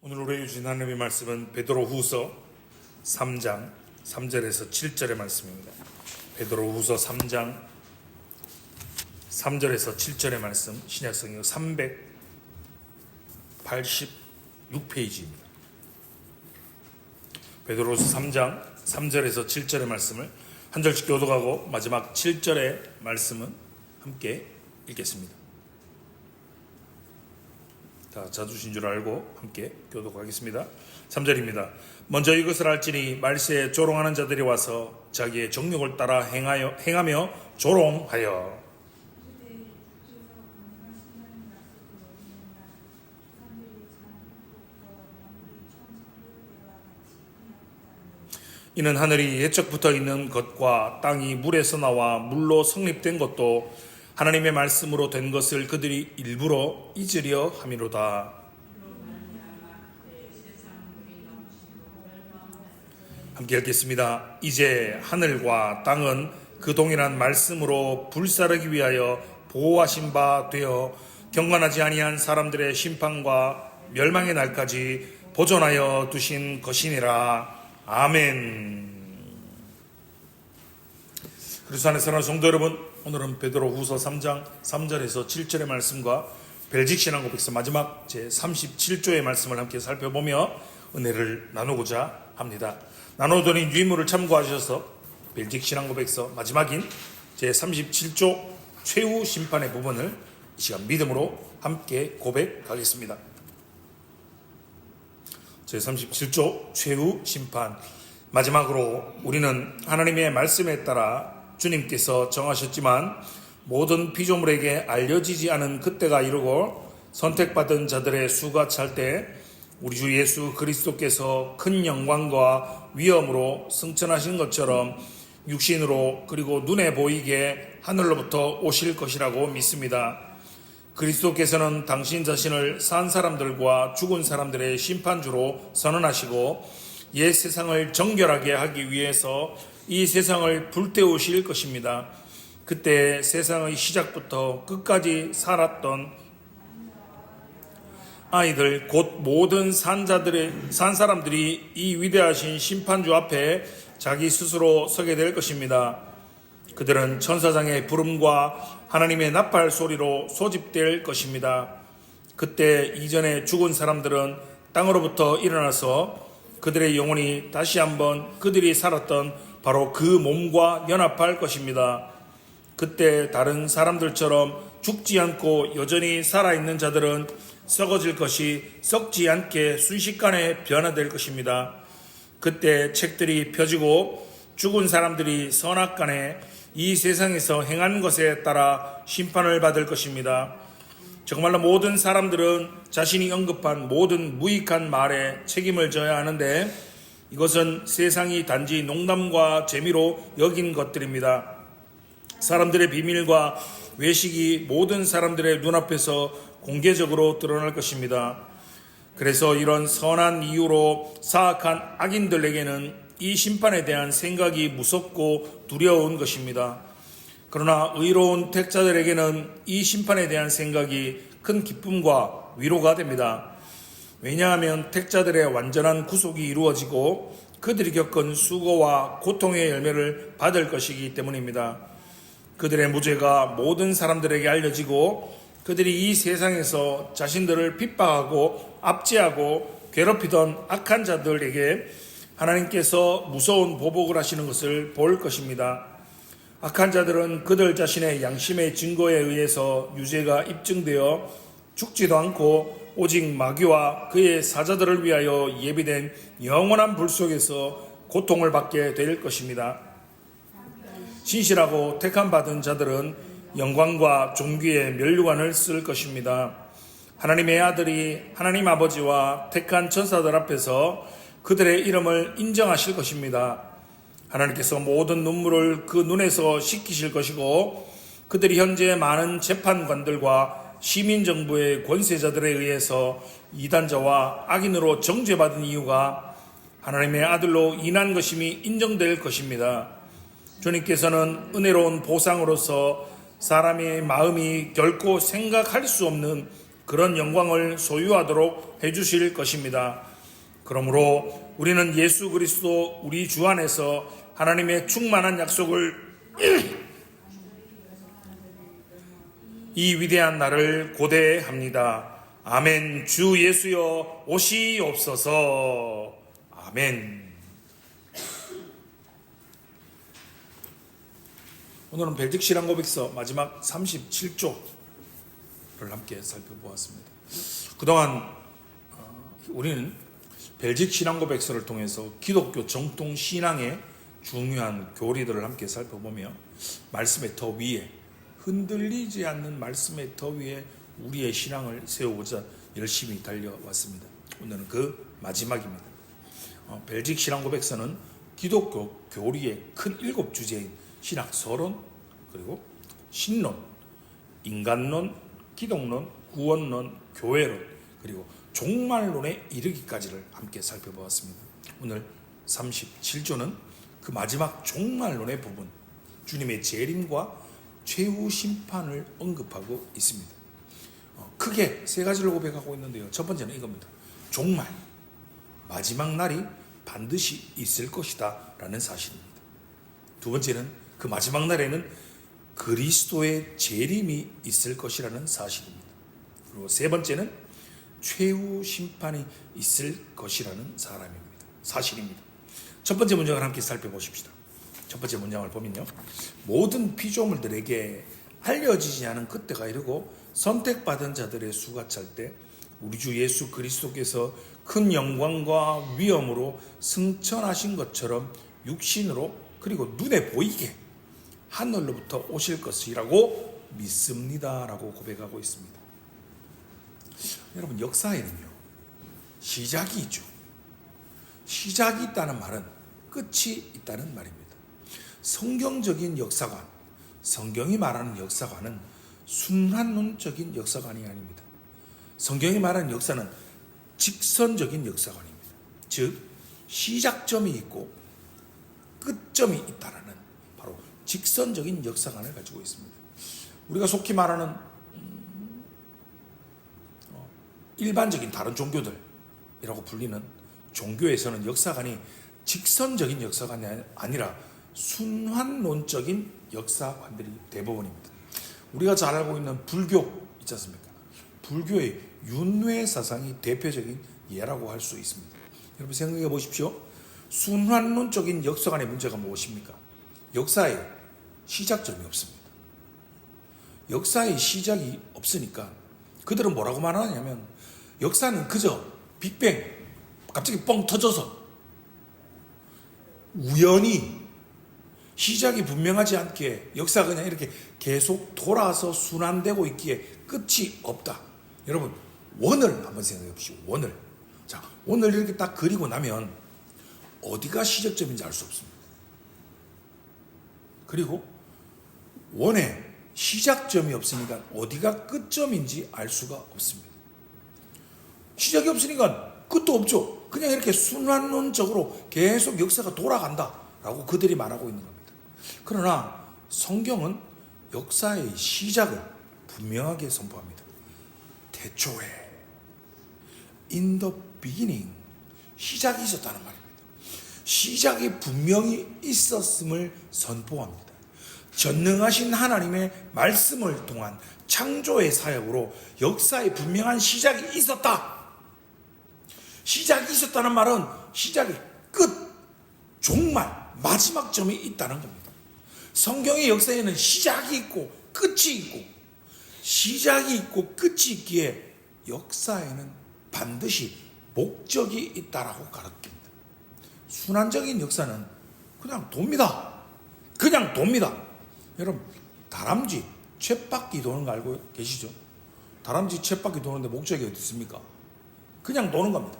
오늘 우리에게 주신 하나님의 말씀은 베드로후서 3장 3절에서 7절의 말씀입니다. 베드로후서 3장 3절에서 7절의 말씀, 신약성경 386페이지입니다. 베드로후서 3장 3절에서 7절의 말씀을 한 절씩 교독하고 마지막 7절의 말씀은 함께 읽겠습니다. 자주신 줄 알고 함께 교독하겠습니다. 3절입니다. 먼저 이것을 알지니 말세에 조롱하는 자들이 와서 자기의 정욕을 따라 행하며 조롱하여 이는 하늘이 예적부터 있는 것과 땅이 물에서 나와 물로 성립된 것도 하나님의 말씀으로 된 것을 그들이 일부러 잊으려 함이로다. 함께 읽겠습니다. 이제 하늘과 땅은 그 동일한 말씀으로 불사르기 위하여 보호하신 바 되어 경건하지 아니한 사람들의 심판과 멸망의 날까지 보존하여 두신 것이니라. 아멘. 그리스도 안에 사랑하는 성도 여러분, 오늘은 베드로후서 3장 3절에서 7절의 말씀과 벨직 신앙고백서 마지막 제 37조의 말씀을 함께 살펴보며 은혜를 나누고자 합니다. 나누더니 유인물을 참고하셔서 벨직 신앙고백서 마지막인 제 37조 최후 심판의 부분을 이 시간 믿음으로 함께 고백하겠습니다. 제 37조 최후 심판, 마지막으로 우리는 하나님의 말씀에 따라 주님께서 정하셨지만 모든 피조물에게 알려지지 않은 그때가 이르고 선택받은 자들의 수가 찰 때 우리 주 예수 그리스도께서 큰 영광과 위엄으로 승천하신 것처럼 육신으로 그리고 눈에 보이게 하늘로부터 오실 것이라고 믿습니다. 그리스도께서는 당신 자신을 산 사람들과 죽은 사람들의 심판주로 선언하시고 옛 세상을 정결하게 하기 위해서 이 세상을 불태우실 것입니다. 그때 세상의 시작부터 끝까지 살았던 아이들 곧 모든 산 사람들이 이 위대하신 심판주 앞에 자기 스스로 서게 될 것입니다. 그들은 천사장의 부름과 하나님의 나팔 소리로 소집될 것입니다. 그때 이전에 죽은 사람들은 땅으로부터 일어나서 그들의 영혼이 다시 한번 그들이 살았던 바로 그 몸과 연합할 것입니다. 그때 다른 사람들처럼 죽지 않고 여전히 살아있는 자들은 썩어질 것이 썩지 않게 순식간에 변화될 것입니다. 그때 책들이 펴지고 죽은 사람들이 선악간에 이 세상에서 행한 것에 따라 심판을 받을 것입니다. 정말로 모든 사람들은 자신이 언급한 모든 무익한 말에 책임을 져야 하는데 이것은 세상이 단지 농담과 재미로 여긴 것들입니다. 사람들의 비밀과 외식이 모든 사람들의 눈앞에서 공개적으로 드러날 것입니다. 그래서 이런 선한 이유로 사악한 악인들에게는 이 심판에 대한 생각이 무섭고 두려운 것입니다. 그러나 의로운 택자들에게는 이 심판에 대한 생각이 큰 기쁨과 위로가 됩니다. 왜냐하면 택자들의 완전한 구속이 이루어지고 그들이 겪은 수고와 고통의 열매를 받을 것이기 때문입니다. 그들의 무죄가 모든 사람들에게 알려지고 그들이 이 세상에서 자신들을 핍박하고 압제하고 괴롭히던 악한 자들에게 하나님께서 무서운 보복을 하시는 것을 볼 것입니다. 악한 자들은 그들 자신의 양심의 증거에 의해서 유죄가 입증되어 죽지도 않고 오직 마귀와 그의 사자들을 위하여 예비된 영원한 불 속에서 고통을 받게 될 것입니다. 신실하고 택함받은 자들은 영광과 존귀의 면류관을 쓸 것입니다. 하나님의 아들이 하나님 아버지와 택한 천사들 앞에서 그들의 이름을 인정하실 것입니다. 하나님께서 모든 눈물을 그 눈에서 씻기실 것이고 그들이 현재 많은 재판관들과 시민정부의 권세자들에 의해서 이단자와 악인으로 정죄받은 이유가 하나님의 아들로 인한 것임이 인정될 것입니다. 주님께서는 은혜로운 보상으로서 사람의 마음이 결코 생각할 수 없는 그런 영광을 소유하도록 해주실 것입니다. 그러므로 우리는 예수 그리스도 우리 주 안에서 하나님의 충만한 약속을 이 위대한 날을 고대합니다. 아멘. 주 예수여 오시옵소서. 아멘. 오늘은 벨직 신앙고백서 마지막 37조를 함께 살펴보았습니다. 그동안 우리는 벨직 신앙고백서를 통해서 기독교 정통 신앙의 중요한 교리들을 함께 살펴보며 말씀의 터 위에, 흔들리지 않는 말씀의 터 위에 우리의 신앙을 세우고자 열심히 달려왔습니다. 오늘은 그 마지막입니다. 벨직 신앙고백서는 기독교 교리의 큰 7주제인 신학 서론, 그리고 신론, 인간론, 기독론, 구원론, 교회론, 그리고 종말론에 이르기까지를 함께 살펴보았습니다. 오늘 37조는 그 마지막 종말론의 부분, 주님의 재림과 최후 심판을 언급하고 있습니다. 크게 3가지를 고백하고 있는데요. 첫 번째는 이겁니다. 종말, 마지막 날이 반드시 있을 것이다 라는 사실입니다. 두 번째는 그 마지막 날에는 그리스도의 재림이 있을 것이라는 사실입니다. 그리고 세 번째는 최후 심판이 있을 것이라는 사실입니다. 첫 번째 문장을 함께 살펴보십시다. 첫 번째 문장을 보면요, 모든 피조물들에게 알려지지 않은 그때가 이르고 선택받은 자들의 수가 찰 때 우리 주 예수 그리스도께서 큰 영광과 위엄으로 승천하신 것처럼 육신으로, 그리고 눈에 보이게 하늘로부터 오실 것이라고 믿습니다 라고 고백하고 있습니다. 여러분, 역사에는요 시작이 있죠. 시작이 있다는 말은 끝이 있다는 말입니다. 성경적인 역사관, 성경이 말하는 역사관은 순환론적인 역사관이 아닙니다. 성경이 말하는 역사는 직선적인 역사관입니다. 즉 시작점이 있고 끝점이 있다라는 바로 직선적인 역사관을 가지고 있습니다. 우리가 속히 말하는 일반적인 다른 종교들이라고 불리는 종교에서는 역사관이 직선적인 역사관이 아니라 순환론적인 역사관들이 대부분입니다. 우리가 잘 알고 있는 불교 있지 않습니까? 불교의 윤회 사상이 대표적인 예라고 할 수 있습니다. 여러분 생각해 보십시오. 순환론적인 역사관의 문제가 무엇입니까? 역사에 시작점이 없습니다. 역사의 시작이 없으니까 그들은 뭐라고 말하냐면 역사는 그저 빅뱅 갑자기 뻥 터져서 우연히 시작이 분명하지 않게 역사가 그냥 이렇게 계속 돌아서 순환되고 있기에 끝이 없다. 여러분, 원을 한번 생각해 보시오. 원을. 자, 원을 이렇게 딱 그리고 나면 어디가 시작점인지 알 수 없습니다. 그리고 원에 시작점이 없으니까 어디가 끝점인지 알 수가 없습니다. 시작이 없으니까 끝도 없죠. 그냥 이렇게 순환론적으로 계속 역사가 돌아간다라고 그들이 말하고 있는 겁니다. 그러나 성경은 역사의 시작을 분명하게 선포합니다. 태초에 in the beginning 시작이 있었다는 말입니다. 시작이 분명히 있었음을 선포합니다. 전능하신 하나님의 말씀을 통한 창조의 사역으로 역사의 분명한 시작이 있었다. 시작이 있었다는 말은 시작의 끝, 종말, 마지막 점이 있다는 겁니다. 성경의 역사에는 시작이 있고 끝이 있고, 시작이 있고 끝이 있기에 역사에는 반드시 목적이 있다라고 가르칩니다. 순환적인 역사는 그냥 돕니다. 그냥 돕니다. 여러분, 다람쥐 쳇바퀴 도는 거 알고 계시죠? 다람쥐 쳇바퀴 도는데 목적이 어디 있습니까? 그냥 도는 겁니다.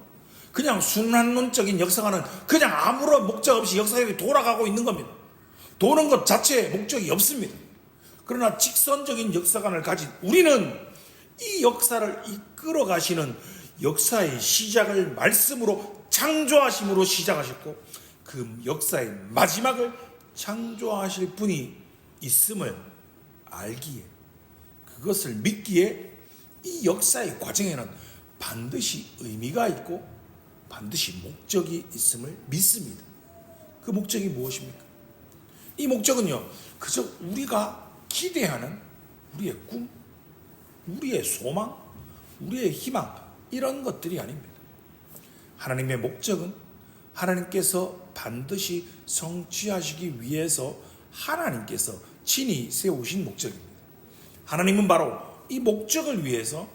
그냥 순환론적인 역사관은 그냥 아무런 목적 없이 역사가 돌아가고 있는 겁니다. 도는 것 자체에 목적이 없습니다. 그러나 직선적인 역사관을 가진 우리는 이 역사를 이끌어 가시는 역사의 시작을 말씀으로 창조하심으로 시작하셨고 그 역사의 마지막을 창조하실 분이 있음을 알기에, 그것을 믿기에 이 역사의 과정에는 반드시 의미가 있고 반드시 목적이 있음을 믿습니다. 그 목적이 무엇입니까? 이 목적은요, 그저 우리가 기대하는 우리의 꿈, 우리의 소망, 우리의 희망, 이런 것들이 아닙니다. 하나님의 목적은 하나님께서 반드시 성취하시기 위해서 하나님께서 친히 세우신 목적입니다. 하나님은 바로 이 목적을 위해서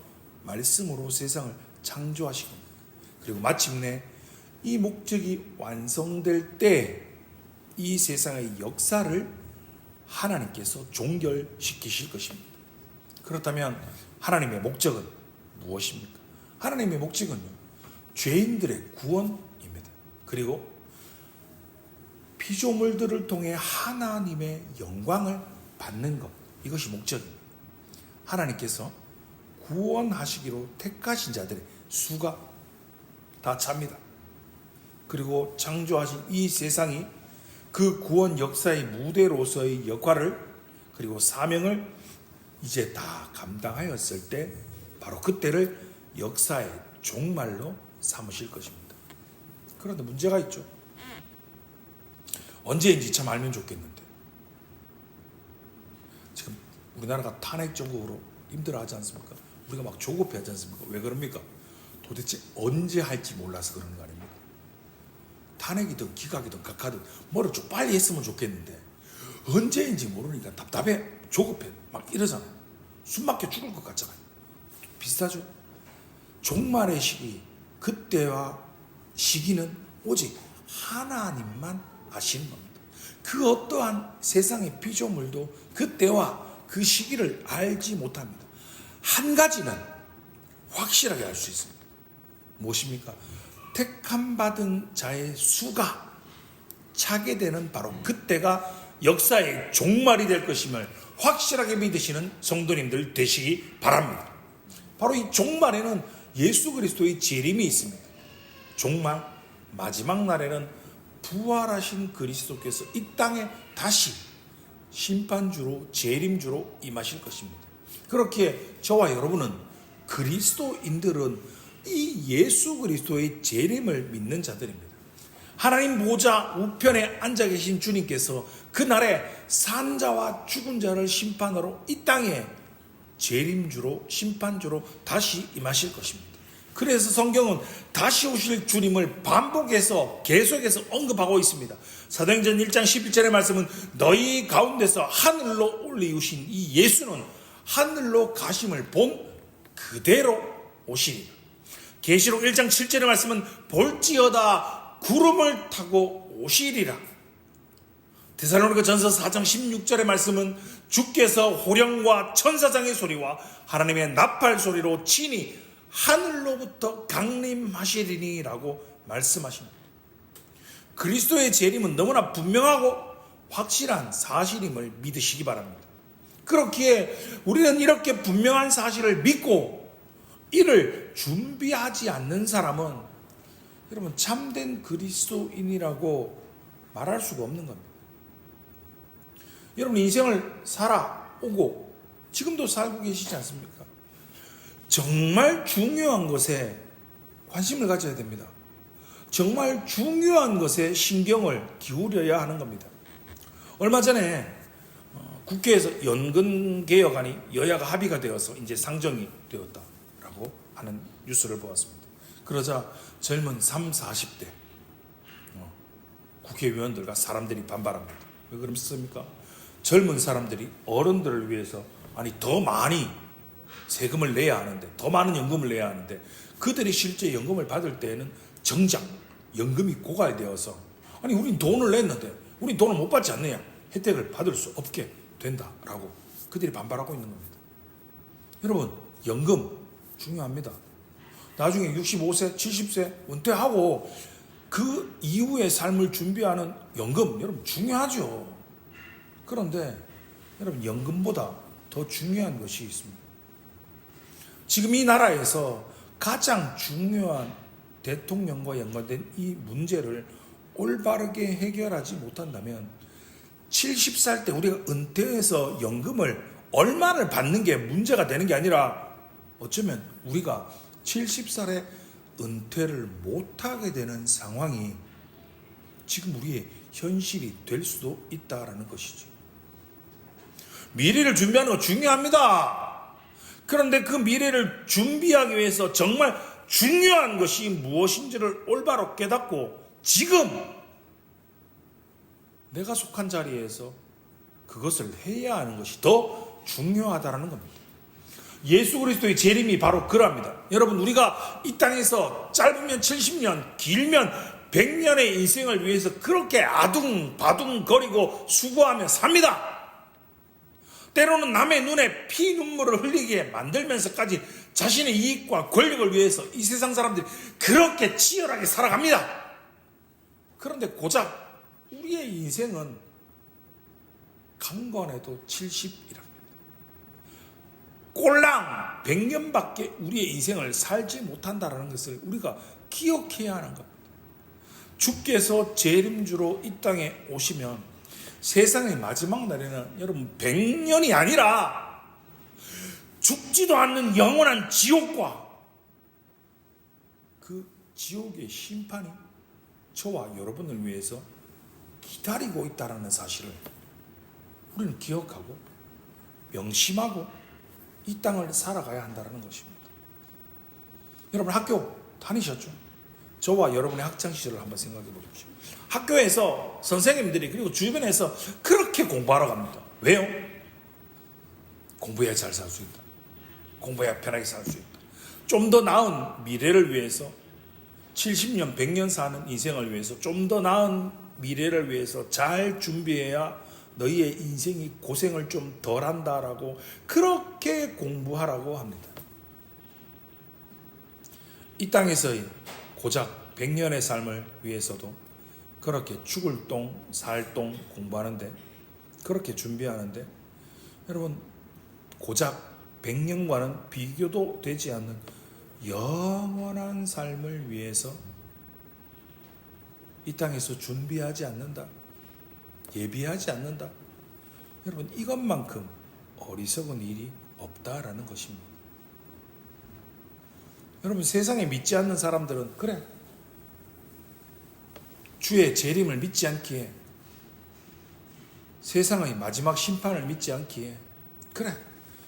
말씀으로 세상을 창조하시고, 그리고 마침내 이 목적이 완성될 때 이 세상의 역사를 하나님께서 종결시키실 것입니다. 그렇다면 하나님의 목적은 무엇입니까? 하나님의 목적은요, 죄인들의 구원입니다. 그리고 피조물들을 통해 하나님의 영광을 받는 것, 이것이 목적입니다. 하나님께서 구원하시기로 택하신 자들의 수가 다 찹니다. 그리고 창조하신 이 세상이 그 구원 역사의 무대로서의 역할을, 그리고 사명을 이제 다 감당하였을 때 바로 그때를 역사의 종말로 삼으실 것입니다. 그런데 문제가 있죠. 언제인지 참 알면 좋겠는데, 지금 우리나라가 탄핵 정국으로 힘들어하지 않습니까? 우리가 막 조급해하지 않습니까? 왜 그럽니까? 도대체 언제 할지 몰라서 그러는 거 아닙니까? 탄핵이든 기각이든 각하든 뭐를 좀 빨리 했으면 좋겠는데 언제인지 모르니까 답답해, 조급해, 막 이러잖아요. 숨 막혀 죽을 것 같잖아요. 비슷하죠? 종말의 시기, 그때와 시기는 오직 하나님만 아시는 겁니다. 그 어떠한 세상의 피조물도 그때와 그 시기를 알지 못합니다. 한 가지는 확실하게 알 수 있습니다. 무엇입니까? 택함 받은 자의 수가 차게 되는 바로 그때가 역사의 종말이 될 것임을 확실하게 믿으시는 성도님들 되시기 바랍니다. 바로 이 종말에는 예수 그리스도의 재림이 있습니다. 종말 마지막 날에는 부활하신 그리스도께서 이 땅에 다시 심판주로 재림주로 임하실 것입니다. 그렇게 저와 여러분은, 그리스도인들은 이 예수 그리스도의 재림을 믿는 자들입니다. 하나님 보좌 우편에 앉아 계신 주님께서 그날에 산자와 죽은 자를 심판하러 이 땅에 재림주로 심판주로 다시 임하실 것입니다. 그래서 성경은 다시 오실 주님을 반복해서 계속해서 언급하고 있습니다. 사도행전 1장 11절의 말씀은 너희 가운데서 하늘로 올리우신 이 예수는 하늘로 가심을 본 그대로 오시리라. 계시록 1장 7절의 말씀은 볼지어다 구름을 타고 오시리라. 데살로니가 전서 4장 16절의 말씀은 주께서 호령과 천사장의 소리와 하나님의 나팔 소리로 친히 하늘로부터 강림하시리니 라고 말씀하십니다. 그리스도의 재림은 너무나 분명하고 확실한 사실임을 믿으시기 바랍니다. 그렇기에 우리는 이렇게 분명한 사실을 믿고 이를 준비하지 않는 사람은 여러분 참된 그리스도인이라고 말할 수가 없는 겁니다. 여러분 인생을 살아오고 지금도 살고 계시지 않습니까? 정말 중요한 것에 관심을 가져야 됩니다. 정말 중요한 것에 신경을 기울여야 하는 겁니다. 얼마 전에 국회에서 연금개혁안이 여야가 합의가 되어서 이제 상정이 되었다라고 하는 뉴스를 보았습니다. 그러자 젊은 30, 40대 국회의원들과 사람들이 반발합니다. 왜 그렇습니까? 젊은 사람들이 어른들을 위해서 더 많이 세금을 내야 하는데, 더 많은 연금을 내야 하는데, 그들이 실제 연금을 받을 때에는 정작 연금이 고갈되어서 우린 돈을 냈는데 우린 돈을 못 받지 않느냐, 혜택을 받을 수 없게 된다라고 그들이 반발하고 있는 겁니다. 여러분 연금 중요합니다. 나중에 65세, 70세 은퇴하고 그 이후의 삶을 준비하는 연금 여러분 중요하죠. 그런데 여러분 연금보다 더 중요한 것이 있습니다. 지금 이 나라에서 가장 중요한 대통령과 연관된 이 문제를 올바르게 해결하지 못한다면 70살 때 우리가 은퇴해서 연금을 얼마를 받는 게 문제가 되는 게 아니라 어쩌면 우리가 70살에 은퇴를 못하게 되는 상황이 지금 우리의 현실이 될 수도 있다라는 것이지. 미래를 준비하는 거 중요합니다. 그런데 그 미래를 준비하기 위해서 정말 중요한 것이 무엇인지를 올바로 깨닫고 지금 내가 속한 자리에서 그것을 해야 하는 것이 더 중요하다는 겁니다. 예수 그리스도의 재림이 바로 그럽니다. 여러분, 우리가 이 땅에서 짧으면 70년, 길면 100년의 인생을 위해서 그렇게 아둥바둥거리고 수고하며 삽니다. 때로는 남의 눈에 피 눈물을 흘리게 만들면서까지 자신의 이익과 권력을 위해서 이 세상 사람들이 그렇게 치열하게 살아갑니다. 그런데 고작 우리의 인생은 강건해도 70이랍니다. 꼴랑 100년밖에 우리의 인생을 살지 못한다는 것을 우리가 기억해야 하는 겁니다. 주께서 재림주로 이 땅에 오시면 세상의 마지막 날에는 여러분 100년이 아니라 죽지도 않는 영원한 지옥과 그 지옥의 심판이 저와 여러분을 위해서 기다리고 있다는 사실을 우리는 기억하고 명심하고 이 땅을 살아가야 한다는 것입니다. 여러분, 학교 다니셨죠? 저와 여러분의 학창시절을 한번 생각해 보십시오. 학교에서 선생님들이 그리고 주변에서 그렇게 공부하러 갑니다. 왜요? 공부해야 잘 살 수 있다. 공부해야 편하게 살 수 있다. 좀 더 나은 미래를 위해서 70년, 100년 사는 인생을 위해서 좀 더 나은 미래를 위해서 잘 준비해야 너희의 인생이 고생을 좀 덜 한다라고 그렇게 공부하라고 합니다. 이 땅에서의 고작 100년의 삶을 위해서도 그렇게 죽을 똥, 살 똥 공부하는데, 그렇게 준비하는데, 여러분, 고작 100년과는 비교도 되지 않는 영원한 삶을 위해서 이 땅에서 준비하지 않는다, 예비하지 않는다. 여러분, 이것만큼 어리석은 일이 없다라는 것입니다. 여러분, 세상에 믿지 않는 사람들은 그래, 주의 재림을 믿지 않기에, 세상의 마지막 심판을 믿지 않기에, 그래,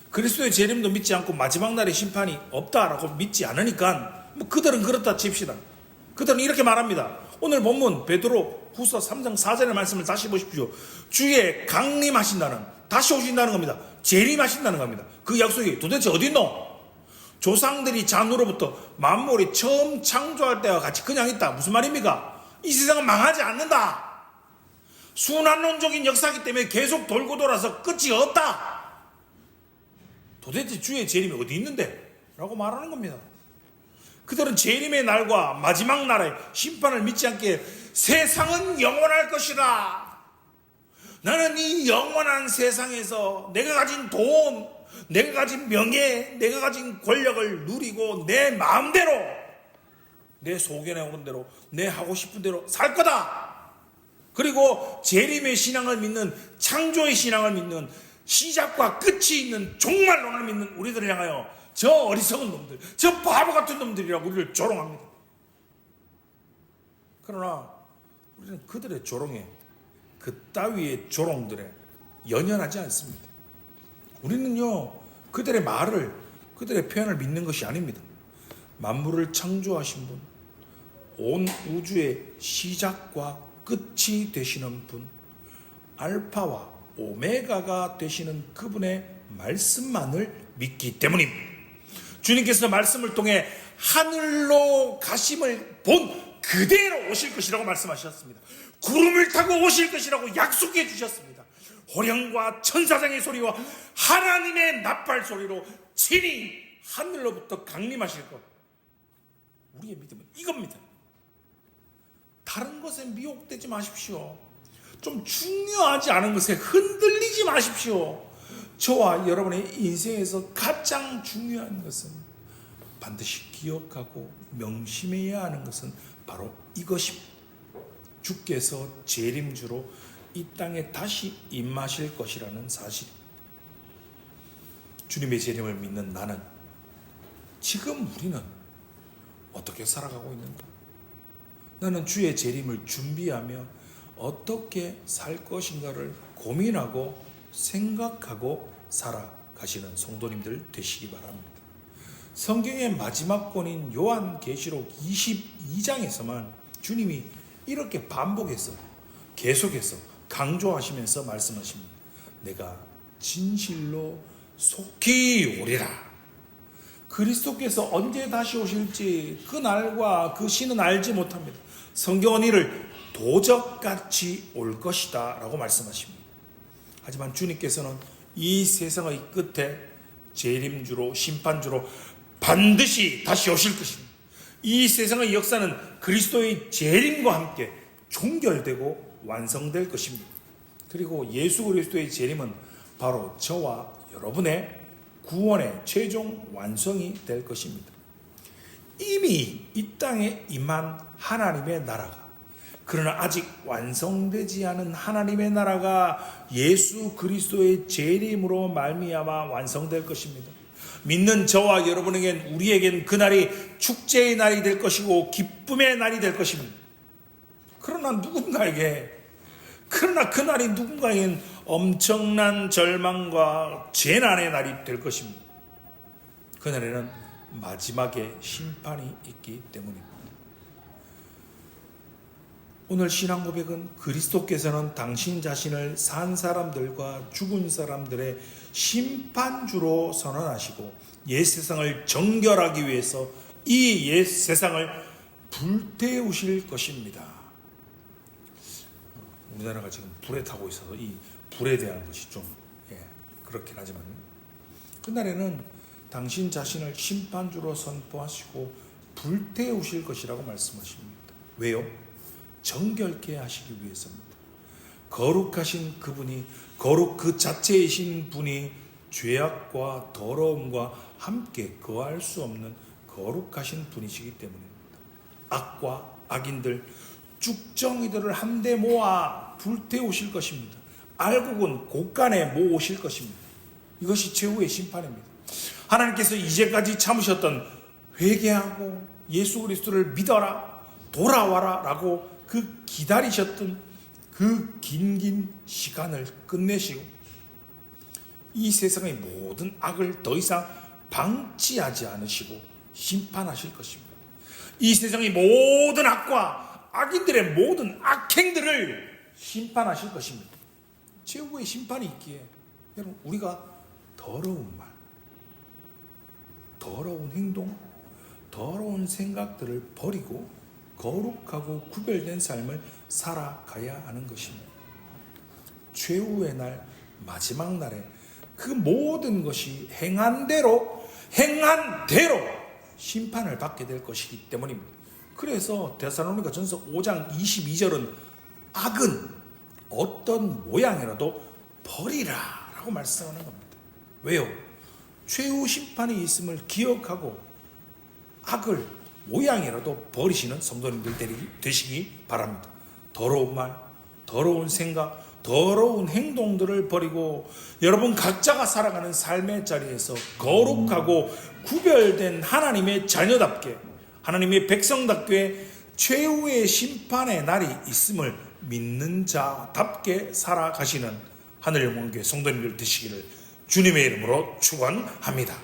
그리스도의 재림도 믿지 않고 마지막 날의 심판이 없다라고 믿지 않으니까 뭐 그들은 그렇다 칩시다. 그들은 이렇게 말합니다. 오늘 본문 베드로 후서 3장 4절의 말씀을 다시 보십시오. 주의 강림하신다는, 다시 오신다는 겁니다. 재림하신다는 겁니다. 그 약속이 도대체 어디 있노? 조상들이 잔으로부터 만물이 처음 창조할 때와 같이 그냥 있다. 무슨 말입니까? 이 세상은 망하지 않는다. 순환론적인 역사이기 때문에 계속 돌고 돌아서 끝이 없다. 도대체 주의 재림이 어디 있는데? 라고 말하는 겁니다. 그들은 재림의 날과 마지막 날의 심판을 믿지 않기에 세상은 영원할 것이다. 나는 이 영원한 세상에서 내가 가진 돈, 내가 가진 명예, 내가 가진 권력을 누리고 내 마음대로, 내 소견에 오는 대로, 내 하고 싶은 대로 살 거다. 그리고 재림의 신앙을 믿는, 창조의 신앙을 믿는, 시작과 끝이 있는 종말론을 믿는 우리들을 향하여 저 어리석은 놈들, 저 바보 같은 놈들이라고 우리를 조롱합니다. 그러나 우리는 그들의 조롱에, 그따위의 조롱들에 연연하지 않습니다. 우리는요, 그들의 말을, 그들의 표현을 믿는 것이 아닙니다. 만물을 창조하신 분, 온 우주의 시작과 끝이 되시는 분, 알파와 오메가가 되시는 그분의 말씀만을 믿기 때문입니다. 주님께서 말씀을 통해 하늘로 가심을 본 그대로 오실 것이라고 말씀하셨습니다. 구름을 타고 오실 것이라고 약속해 주셨습니다. 호령과 천사장의 소리와 하나님의 나팔 소리로 친히 하늘로부터 강림하실 것. 우리의 믿음은 이겁니다. 다른 것에 미혹되지 마십시오. 좀 중요하지 않은 것에 흔들리지 마십시오. 저와 여러분의 인생에서 가장 중요한 것은, 반드시 기억하고 명심해야 하는 것은 바로 이것입니다. 주께서 재림주로 이 땅에 다시 임하실 것이라는 사실입니다. 주님의 재림을 믿는 나는 지금 우리는 어떻게 살아가고 있는가? 나는 주의 재림을 준비하며 어떻게 살 것인가를 고민하고 생각하고 살아가시는 성도님들 되시기 바랍니다. 성경의 마지막 권인 요한계시록 22장에서만 주님이 이렇게 반복해서 계속해서 강조하시면서 말씀하십니다. 내가 진실로 속히 오리라. 그리스도께서 언제 다시 오실지 그 날과 그 시는 알지 못합니다. 성경은 이를 도적같이 올 것이다 라고 말씀하십니다. 하지만 주님께서는 이 세상의 끝에 재림주로 심판주로 반드시 다시 오실 것입니다. 이 세상의 역사는 그리스도의 재림과 함께 종결되고 완성될 것입니다. 그리고 예수 그리스도의 재림은 바로 저와 여러분의 구원의 최종 완성이 될 것입니다. 이미 이 땅에 임한 하나님의 나라가, 그러나 아직 완성되지 않은 하나님의 나라가 예수 그리스도의 재림으로 말미암아 완성될 것입니다. 믿는 저와 여러분에겐, 우리에겐 그날이 축제의 날이 될 것이고 기쁨의 날이 될 것입니다. 그러나 그날이 누군가에겐 엄청난 절망과 재난의 날이 될 것입니다. 그날에는 마지막에 심판이 있기 때문입니다. 오늘 신앙 고백은 그리스도께서는 당신 자신을 산 사람들과 죽은 사람들의 심판주로 선언하시고 옛 세상을 정결하기 위해서 이 옛 세상을 불태우실 것입니다. 우리나라가 지금 불에 타고 있어서 이 불에 대한 것이 좀 그렇긴 하지만 그날에는 당신 자신을 심판주로 선포하시고 불태우실 것이라고 말씀하십니다. 왜요? 정결케 하시기 위해서입니다. 거룩하신 그분이, 거룩 그 자체이신 분이 죄악과 더러움과 함께 거할 수 없는 거룩하신 분이시기 때문입니다. 악과 악인들, 쭉정이들을 한데 모아 불태우실 것입니다. 알곡은 곳간에 모으실 것입니다. 이것이 최후의 심판입니다. 하나님께서 이제까지 참으셨던 회개하고 예수 그리스도를 믿어라, 돌아와라 라고 그 기다리셨던 그 긴 시간을 끝내시고 이 세상의 모든 악을 더 이상 방치하지 않으시고 심판하실 것입니다. 이 세상의 모든 악과 악인들의 모든 악행들을 심판하실 것입니다. 최후의 심판이 있기에 여러분, 우리가 더러운 말, 더러운 행동, 더러운 생각들을 버리고 거룩하고 구별된 삶을 살아가야 하는 것입니다. 최후의 날, 마지막 날에 그 모든 것이 행한 대로 심판을 받게 될 것이기 때문입니다. 그래서 데살로니가 전서 5장 22절은 악은 어떤 모양이라도 버리라 라고 말씀하는 겁니다. 왜요? 최후 심판이 있음을 기억하고 악을 모양이라도 버리시는 성도님들 되시기 바랍니다. 더러운 말, 더러운 생각, 더러운 행동들을 버리고 여러분 각자가 살아가는 삶의 자리에서 거룩하고 구별된 하나님의 자녀답게, 하나님의 백성답게 최후의 심판의 날이 있음을 믿는 자답게 살아가시는 하늘영광교회 성도님들 되시기를 주님의 이름으로 축원합니다.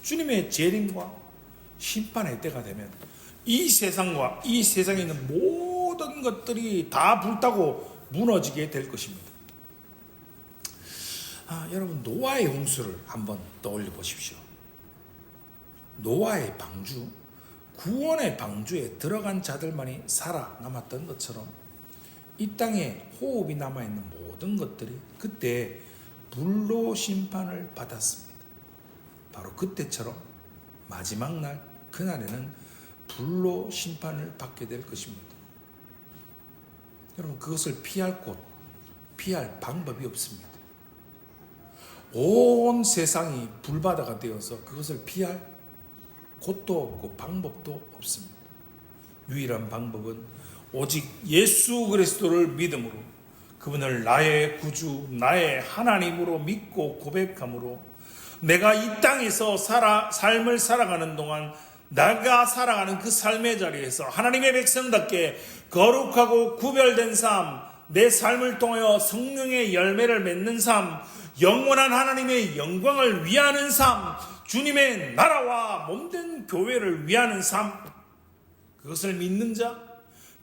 주님의 재림과 심판의 때가 되면 이 세상과 이 세상에 있는 모든 것들이 다 불타고 무너지게 될 것입니다. 여러분, 노아의 홍수를 한번 떠올려 보십시오. 노아의 방주, 구원의 방주에 들어간 자들만이 살아남았던 것처럼 이 땅에 호흡이 남아있는 모든 것들이 그때 불로 심판을 받았습니다. 바로 그때처럼 마지막 날, 그날에는 불로 심판을 받게 될 것입니다. 여러분, 그것을 피할 곳, 피할 방법이 없습니다. 온 세상이 불바다가 되어서 그것을 피할 곳도 없고 방법도 없습니다. 유일한 방법은 오직 예수 그리스도를 믿음으로, 그분을 나의 구주, 나의 하나님으로 믿고 고백함으로 내가 이 땅에서 삶을 살아가는 동안 내가 살아가는 그 삶의 자리에서 하나님의 백성답게 거룩하고 구별된 삶, 내 삶을 통하여 성령의 열매를 맺는 삶, 영원한 하나님의 영광을 위하는 삶, 주님의 나라와 몸된 교회를 위하는 삶, 그것을 믿는 자,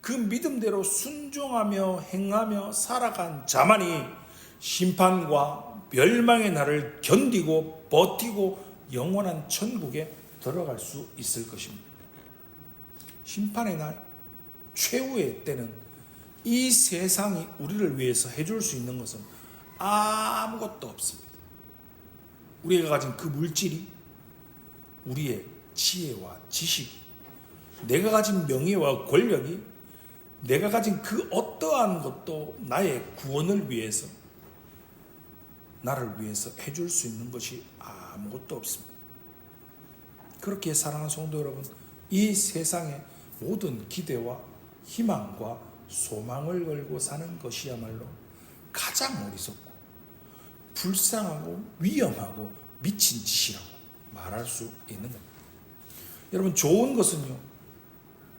그 믿음대로 순종하며 행하며 살아간 자만이 심판과 멸망의 날을 견디고 버티고 영원한 천국에 들어갈 수 있을 것입니다. 심판의 날 최후의 때는 이 세상이 우리를 위해서 해줄 수 있는 것은 아무것도 없습니다. 우리가 가진 그 물질이, 우리의 지혜와 지식이, 내가 가진 명예와 권력이, 내가 가진 그 어떠한 것도 나의 구원을 위해서, 나를 위해서 해줄 수 있는 것이 아무것도 없습니다. 그렇게 사랑하는 성도 여러분, 이 세상의 모든 기대와 희망과 소망을 걸고 사는 것이야말로 가장 어리석고 불쌍하고 위험하고 미친 짓이라고 말할 수 있는 겁니다. 여러분, 좋은 것은요,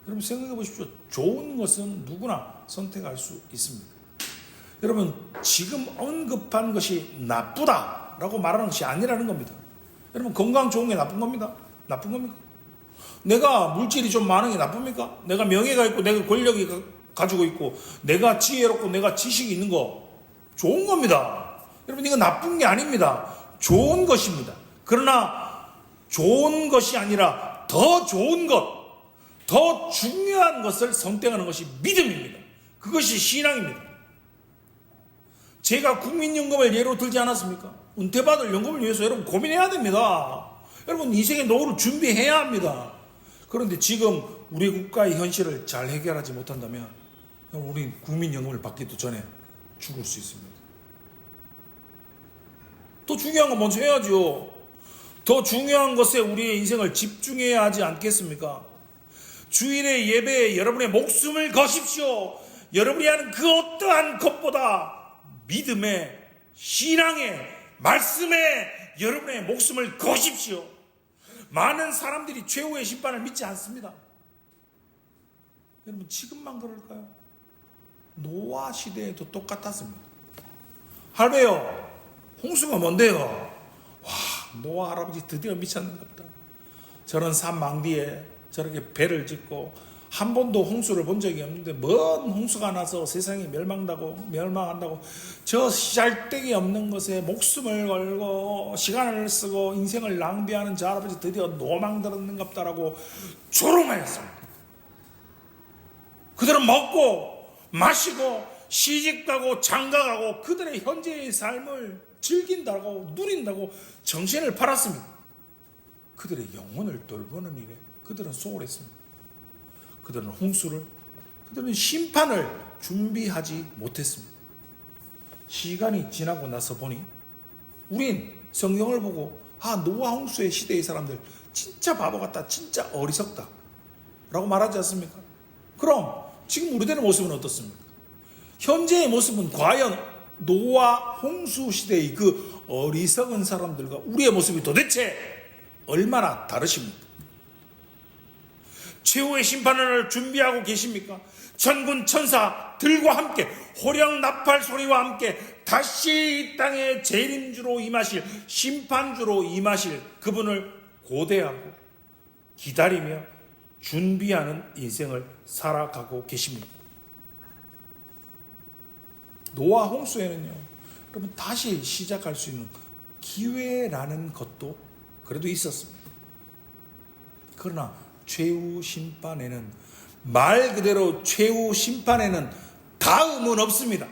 여러분 생각해 보십시오. 좋은 것은 누구나 선택할 수 있습니다. 여러분, 지금 언급한 것이 나쁘다라고 말하는 것이 아니라는 겁니다. 여러분, 건강 좋은 게 나쁜 겁니다. 나쁜 겁니까? 내가 물질이 좀 많은 게 나쁩니까? 내가 명예가 있고 내가 권력이 가지고 있고 내가 지혜롭고 내가 지식이 있는 거 좋은 겁니다. 여러분, 이거 나쁜 게 아닙니다. 좋은 것입니다. 그러나 좋은 것이 아니라 더 좋은 것, 더 중요한 것을 선택하는 것이 믿음입니다. 그것이 신앙입니다. 제가 국민연금을 예로 들지 않았습니까? 은퇴받을 연금을 위해서 여러분 고민해야 됩니다. 여러분, 인생의 노후를 준비해야 합니다. 그런데 지금 우리 국가의 현실을 잘 해결하지 못한다면 우리 국민연금을 받기도 전에 죽을 수 있습니다. 더 중요한 건 먼저 해야죠. 더 중요한 것에 우리의 인생을 집중해야 하지 않겠습니까? 주일의 예배에 여러분의 목숨을 거십시오. 여러분이 하는 그 어떠한 것보다 믿음의, 신앙의, 말씀에 여러분의 목숨을 거십시오. 많은 사람들이 최후의 심판을 믿지 않습니다. 여러분, 지금만 그럴까요? 노아 시대에도 똑같았습니다. 할배요, 홍수가 뭔데요? 와, 노아 할아버지 드디어 미쳤는가 보다. 저런 산망디에 저렇게 배를 짓고 한 번도 홍수를 본 적이 없는데 뭔 홍수가 나서 세상이 멸망한다고 저 쌀데기 없는 것에 목숨을 걸고 시간을 쓰고 인생을 낭비하는 저 할아버지 드디어 노망 들었는갑다라고 조롱하였습니다. 그들은 먹고 마시고 시집가고 장가가고 그들의 현재의 삶을 즐긴다고 누린다고 정신을 팔았습니다. 그들의 영혼을 돌보는 일에 그들은 소홀했습니다. 그들은 그들은 심판을 준비하지 못했습니다. 시간이 지나고 나서 보니 우린 성경을 보고 노아 홍수의 시대의 사람들 진짜 바보 같다, 진짜 어리석다 라고 말하지 않습니까? 그럼 지금 우리들의 모습은 어떻습니까? 현재의 모습은 과연 노아 홍수 시대의 그 어리석은 사람들과 우리의 모습이 도대체 얼마나 다르십니까? 최후의 심판을 준비하고 계십니까? 천군 천사들과 함께 호령 나팔 소리와 함께 다시 이 땅의 재림주로 임하실, 심판주로 임하실 그분을 고대하고 기다리며 준비하는 인생을 살아가고 계십니다. 노아 홍수에는요, 여러분, 다시 시작할 수 있는 기회라는 것도 그래도 있었습니다. 그러나 최후 심판에는, 말 그대로 최후 심판에는 다음은 없습니다.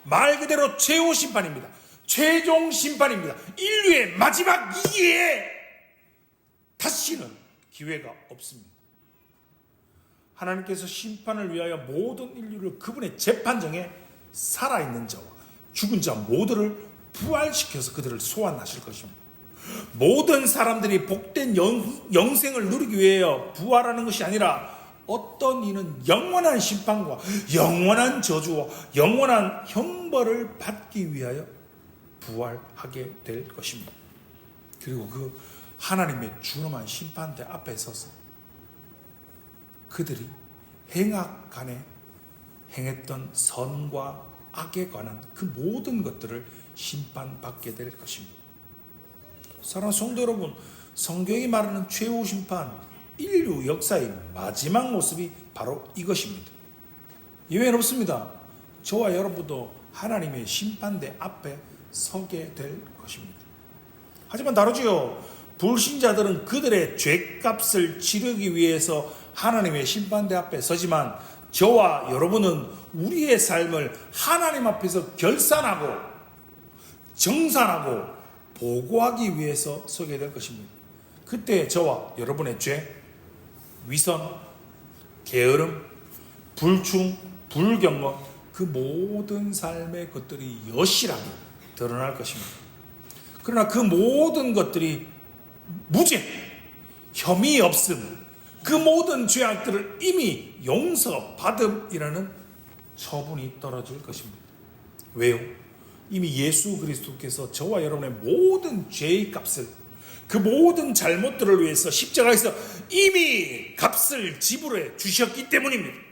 말 그대로 최후 심판입니다. 최종 심판입니다. 인류의 마지막 이기에 다시는 기회가 없습니다. 하나님께서 심판을 위하여 모든 인류를 그분의 재판정에 살아있는 자와 죽은 자 모두를 부활시켜서 그들을 소환하실 것입니다. 모든 사람들이 복된 영생을 누리기 위하여 부활하는 것이 아니라 어떤 이는 영원한 심판과 영원한 저주와 영원한 형벌을 받기 위하여 부활하게 될 것입니다. 그리고 그 하나님의 준엄한 심판대 앞에 서서 그들이 행악간에 행했던 선과 악에 관한 그 모든 것들을 심판받게 될 것입니다. 사랑하는 성도 여러분, 성경이 말하는 최후 심판, 인류 역사의 마지막 모습이 바로 이것입니다. 예외는 없습니다. 저와 여러분도 하나님의 심판대 앞에 서게 될 것입니다. 하지만 다르지요. 불신자들은 그들의 죄값을 치르기 위해서 하나님의 심판대 앞에 서지만 저와 여러분은 우리의 삶을 하나님 앞에서 결산하고 정산하고 보고하기 위해서 서게 될 것입니다. 그때 저와 여러분의 죄, 위선, 게으름, 불충, 불경건 그 모든 삶의 것들이 여실하게 드러날 것입니다. 그러나 그 모든 것들이 무죄, 혐의 없음, 그 모든 죄악들을 이미 용서받음이라는 처분이 떨어질 것입니다. 왜요? 이미 예수 그리스도께서 저와 여러분의 모든 죄의 값을, 그 모든 잘못들을 위해서 십자가에서 이미 값을 지불해 주셨기 때문입니다.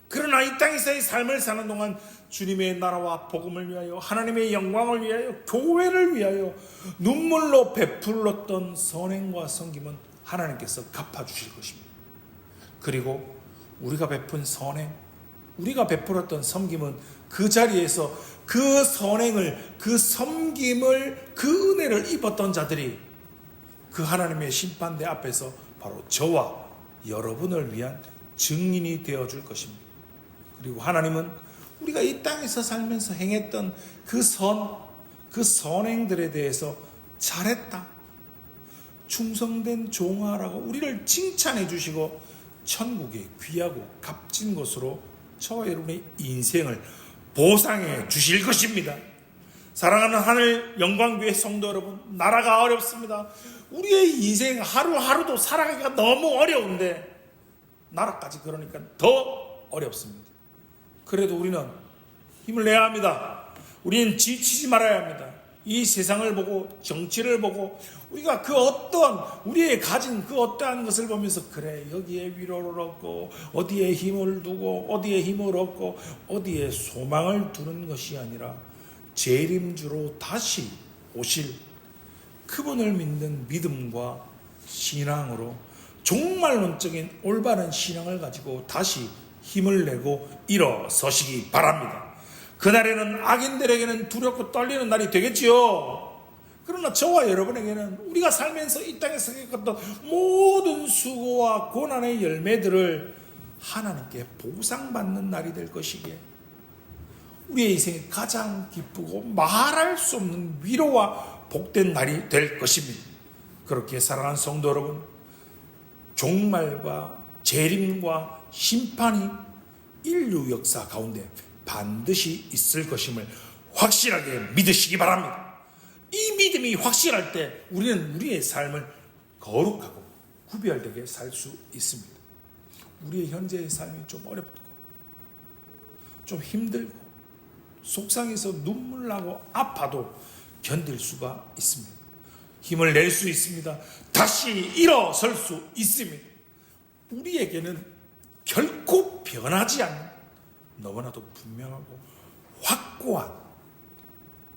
그러나 이 땅에서의 삶을 사는 동안 주님의 나라와 복음을 위하여, 하나님의 영광을 위하여, 교회를 위하여 눈물로 베풀었던 선행과 섬김은 하나님께서 갚아주실 것입니다. 그리고 우리가 베푼 선행, 우리가 베풀었던 섬김은 그 자리에서 그 선행을, 그 섬김을, 그 은혜를 입었던 자들이 그 하나님의 심판대 앞에서 바로 저와 여러분을 위한 증인이 되어줄 것입니다. 그리고 하나님은 우리가 이 땅에서 살면서 행했던 그 선행들에 대해서 잘했다, 충성된 종아라고 우리를 칭찬해 주시고 천국의 귀하고 값진 것으로 저와 여러분의 인생을 보상해 주실 것입니다. 사랑하는 하늘 영광교회 성도 여러분, 나라가 어렵습니다. 우리의 인생 하루하루도 살아가기가 너무 어려운데 나라까지 그러니까 더 어렵습니다. 그래도 우리는 힘을 내야 합니다. 우리는 지치지 말아야 합니다. 이 세상을 보고 정치를 보고 우리가 그 어떤 우리의 가진 그 어떠한 것을 보면서 그래 여기에 위로를 얻고 어디에 힘을 두고 어디에 힘을 얻고 어디에 소망을 두는 것이 아니라 재림주로 다시 오실 그분을 믿는 믿음과 신앙으로 종말론적인 올바른 신앙을 가지고 다시 힘을 내고 일어서시기 바랍니다. 그날에는 악인들에게는 두렵고 떨리는 날이 되겠지요. 그러나 저와 여러분에게는 우리가 살면서 이 땅에서 겪었던 모든 수고와 고난의 열매들을 하나님께 보상받는 날이 될 것이기에 우리의 인생에 가장 기쁘고 말할 수 없는 위로와 복된 날이 될 것입니다. 그렇게 사랑하는 성도 여러분, 종말과 재림과 심판이 인류 역사 가운데 반드시 있을 것임을 확실하게 믿으시기 바랍니다. 이 믿음이 확실할 때 우리는 우리의 삶을 거룩하고 구별되게 살 수 있습니다. 우리의 현재의 삶이 좀 어렵고 좀 힘들고 속상해서 눈물 나고 아파도 견딜 수가 있습니다. 힘을 낼 수 있습니다. 다시 일어설 수 있습니다. 우리에게는 결코 변하지 않는 너무나도 분명하고 확고한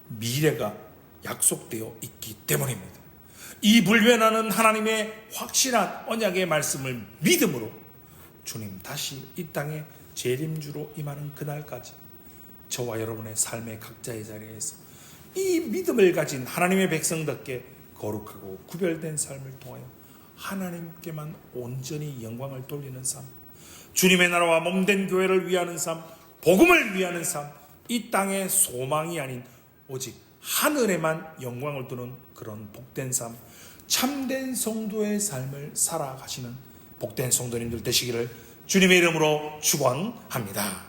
미래가 약속되어 있기 때문입니다. 이 불변하는 하나님의 확실한 언약의 말씀을 믿음으로 주님 다시 이 땅에 재림주로 임하는 그날까지 저와 여러분의 삶의 각자의 자리에서 이 믿음을 가진 하나님의 백성답게 거룩하고 구별된 삶을 통하여 하나님께만 온전히 영광을 돌리는 삶, 주님의 나라와 몸된 교회를 위하는 삶, 복음을 위하는 삶, 이 땅의 소망이 아닌 오직 하늘에만 영광을 두는 그런 복된 삶, 참된 성도의 삶을 살아가시는 복된 성도님들 되시기를 주님의 이름으로 축원합니다.